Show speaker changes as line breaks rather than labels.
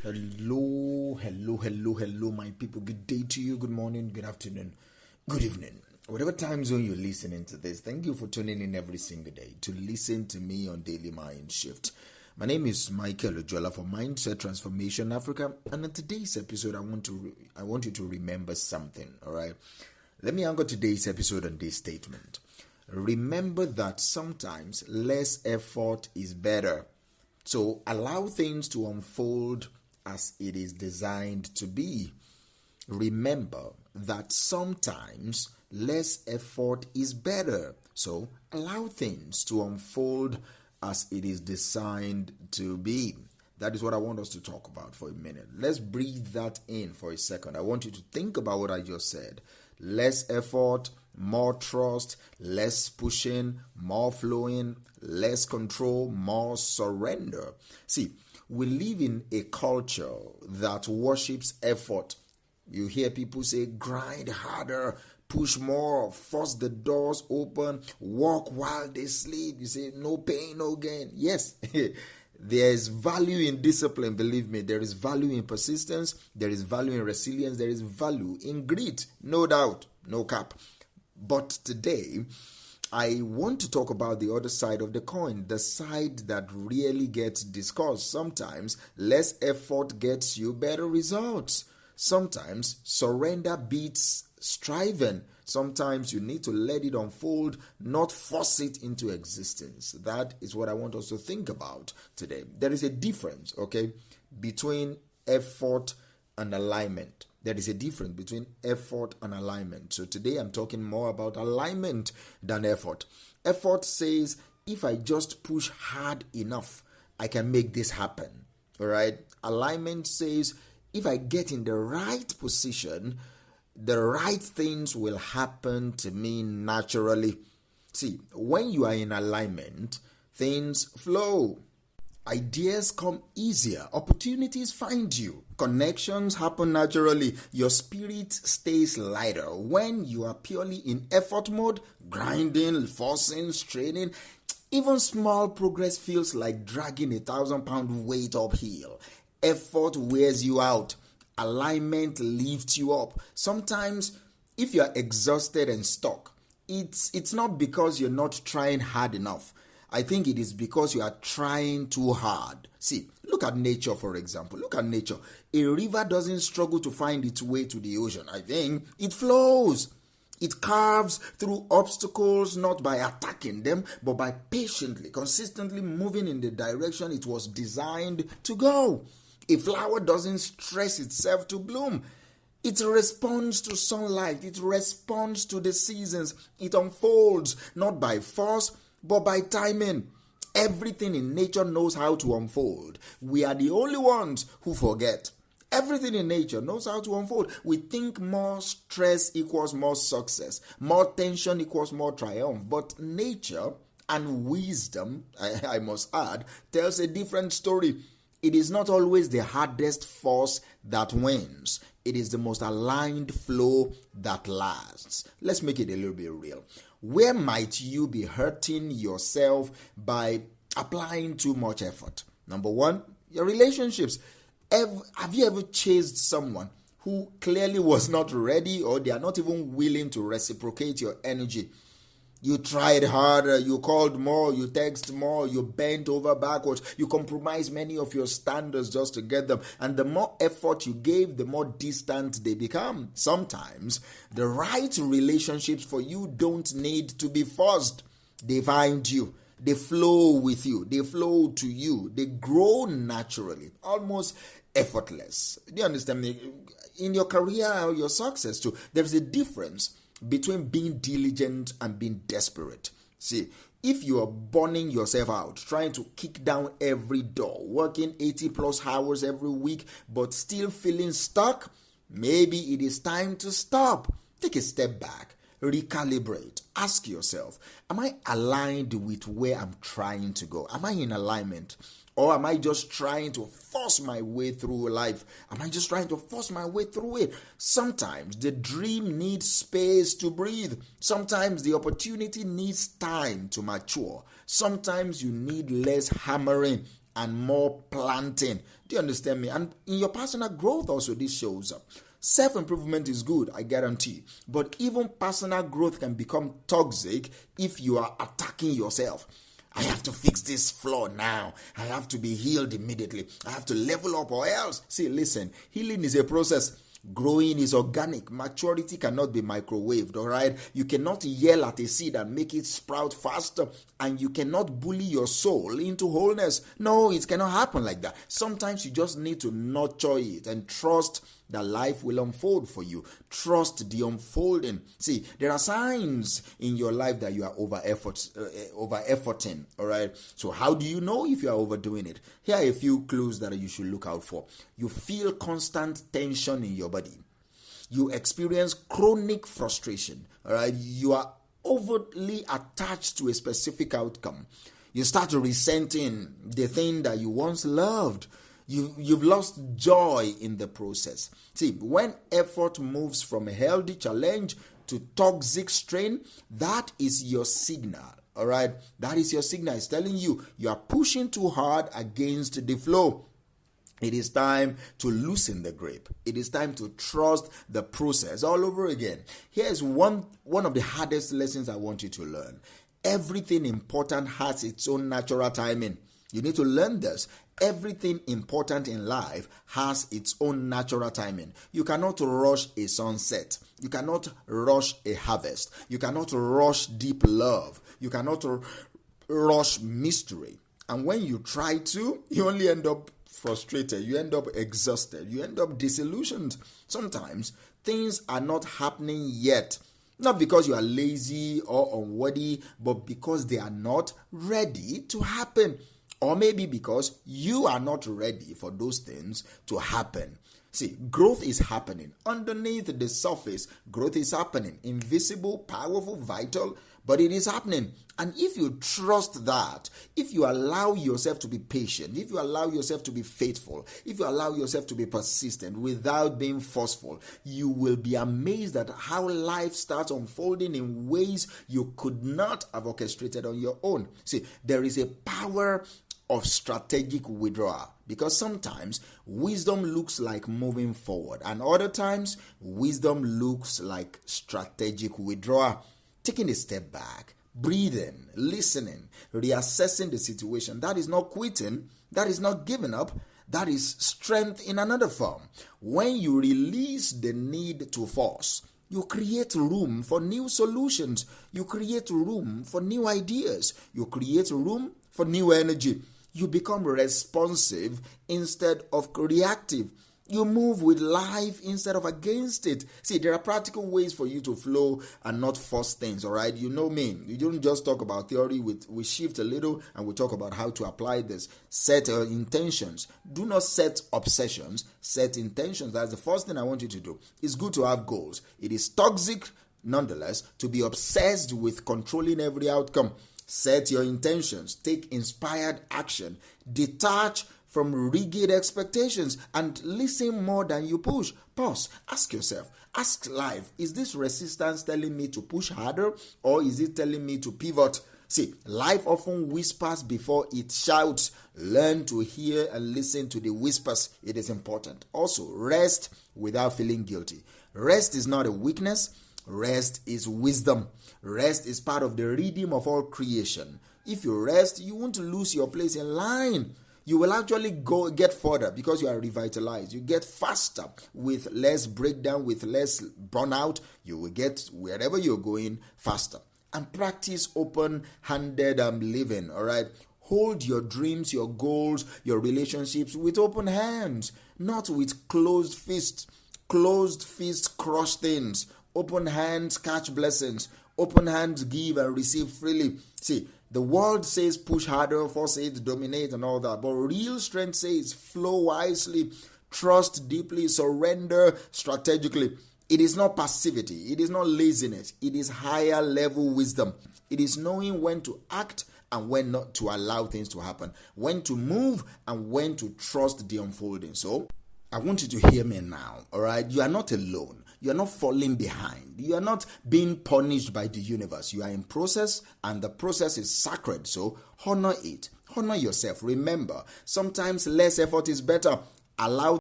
Hello, my people. Good day to you, good morning, good afternoon, good evening. Whatever time zone you're listening to this, thank you for tuning in every single day to listen to me on Daily Mind Shift. My name is Michael Ojola for Mindset Transformation Africa, and in today's episode, I want you to remember something, all right? Let me anchor today's episode on this statement. Remember that sometimes less effort is better. So allow things to unfold as it is designed to be. Remember that sometimes less effort is better. So allow things to unfold as it is designed to be. That is what I want us to talk about for a minute. Let's breathe that in for a second. I want you to think about what I just said. Less effort, more trust, less pushing, more flowing, less control, more surrender. See, we live in a culture that worships effort. You hear people say, grind harder, push more, force the doors open, walk while they sleep. You say, no pain, no gain. Yes, there is value in discipline, believe me. There is value in persistence. There is value in resilience. There is value in grit, no doubt, no cap. But today, I want to talk about the other side of the coin, the side that really gets discussed. Sometimes less effort gets you better results. Sometimes surrender beats striving. Sometimes you need to let it unfold, not force it into existence. That is what I want us to think about today. There is a difference, between effort and alignment. There is a difference between effort and alignment. So today I'm talking more about alignment than effort. Effort says, if I just push hard enough, I can make this happen. All right. Alignment says, if I get in the right position, the right things will happen to me naturally. See, when you are in alignment, things flow. Ideas come easier. Opportunities find you. Connections happen naturally. Your spirit stays lighter. When you are purely in effort mode, grinding, forcing, straining, even small progress feels like dragging 1,000-pound weight uphill. Effort wears you out. Alignment lifts you up. Sometimes, if you are exhausted and stuck, it's not because you're not trying hard enough. I think it is because you are trying too hard. See, look at nature, for example. Look at nature. A river doesn't struggle to find its way to the ocean. I think it flows. It carves through obstacles not by attacking them, but by patiently, consistently moving in the direction it was designed to go. A flower doesn't stress itself to bloom. It responds to sunlight. It responds to the seasons. It unfolds not by force, but by timing. Everything in nature knows how to unfold. We are the only ones who forget. Everything in nature knows how to unfold. We think more stress equals more success. More tension equals more triumph. But nature and wisdom, I must add, tells a different story. It is not always the hardest force that wins. It is the most aligned flow that lasts. Let's make it a little bit real. Where might you be hurting yourself by applying too much effort? Number one, your relationships. Have you ever chased someone who clearly was not ready, or they are not even willing to reciprocate your energy? You tried harder, you called more, you text more, you bent over backwards, you compromised many of your standards just to get them. And the more effort you gave, the more distant they become. Sometimes the right relationships for you don't need to be forced. They find you. They flow with you. They flow to you. They grow naturally, almost effortless. Do you understand me? In your career or your success too, there's a difference between being diligent and being desperate. See, if you are burning yourself out, trying to kick down every door, working 80 plus hours every week, but still feeling stuck, maybe it is time to stop. Take a step back, recalibrate, ask yourself, am I aligned with where I'm trying to go? Am I in alignment? Or am I just trying to force my way through life? Am I just trying to force my way through it? Sometimes the dream needs space to breathe. Sometimes the opportunity needs time to mature. Sometimes you need less hammering and more planting. Do you understand me? And in your personal growth also, this shows up. Self-improvement is good, I guarantee. But even personal growth can become toxic if you are attacking yourself. I have to fix this flaw now. I have to be healed immediately. I have to level up or else. See, listen, healing is a process. Growing is organic. Maturity cannot be microwaved, all right? You cannot yell at a seed and make it sprout faster, and you cannot bully your soul into wholeness. No, it cannot happen like that. Sometimes you just need to nurture it and trust that life will unfold for you. Trust the unfolding. See, there are signs in your life that you are over-efforting, all right? So how do you know if you are overdoing it? Here are a few clues that you should look out for. You feel constant tension in your body. You experience chronic frustration, all right? You are overly attached to a specific outcome. You start resenting the thing that you once loved. You've lost joy in the process. See, when effort moves from a healthy challenge to toxic strain, that is your signal. All right, that is your signal. It's telling you are pushing too hard against the flow. It is time to loosen the grip. It is time to trust the process all over again. Here's one of the hardest lessons I want you to learn. Everything important has its own natural timing. You need to learn this. Everything important in life has its own natural timing. You cannot rush a sunset. You cannot rush a harvest. You cannot rush deep love. You cannot rush mystery. And when you try to, you only end up frustrated. You end up exhausted. You end up disillusioned. Sometimes things are not happening yet. Not because you are lazy or unworthy, but because they are not ready to happen. Or maybe because you are not ready for those things to happen. See, growth is happening. Underneath the surface, growth is happening. Invisible, powerful, vital, but it is happening. And if you trust that, if you allow yourself to be patient, if you allow yourself to be faithful, if you allow yourself to be persistent without being forceful, you will be amazed at how life starts unfolding in ways you could not have orchestrated on your own. See, there is a power of strategic withdrawal, because sometimes wisdom looks like moving forward, and other times wisdom looks like strategic withdrawal. Taking a step back, breathing, listening, reassessing the situation. That is not quitting, that is not giving up, that is strength in another form. When you release the need to force, you create room for new solutions. You create room for new ideas. You create room for new energy. You become responsive instead of reactive. You move with life instead of against it. See, there are practical ways for you to flow and not force things, all right? You know me. You don't just talk about theory. We shift a little and we talk about how to apply this. Set intentions. Do not set obsessions. Set intentions. That's the first thing I want you to do. It's good to have goals. It is toxic, nonetheless, to be obsessed with controlling every outcome. Set your intentions. Take inspired action. Detach from rigid expectations and listen more than you push. Pause. Ask yourself. Ask life. Is this resistance telling me to push harder, or is it telling me to pivot? See, life often whispers before it shouts. Learn to hear and listen to the whispers. It is important. Also, rest without feeling guilty. Rest is not a weakness. Rest is wisdom. Rest is part of the rhythm of all creation. If you rest, you won't lose your place in line. You will actually get further because you are revitalized. You get faster with less breakdown, with less burnout. You will get wherever you're going faster. And practice open-handed living, all right? Hold your dreams, your goals, your relationships with open hands, not with closed fists. Closed fists crush things. Open hands catch blessings. Open hands give and receive freely. See, the world says push harder, force it, dominate and all that. But real strength says flow wisely, trust deeply, surrender strategically. It is not passivity. It is not laziness. It is higher level wisdom. It is knowing when to act and when not to allow things to happen. When to move and when to trust the unfolding. So, I want you to hear me now, all right? You are not alone. You are not falling behind. You are not being punished by the universe. You are in process, and the process is sacred. So honor it. Honor yourself. Remember, sometimes less effort is better. Allow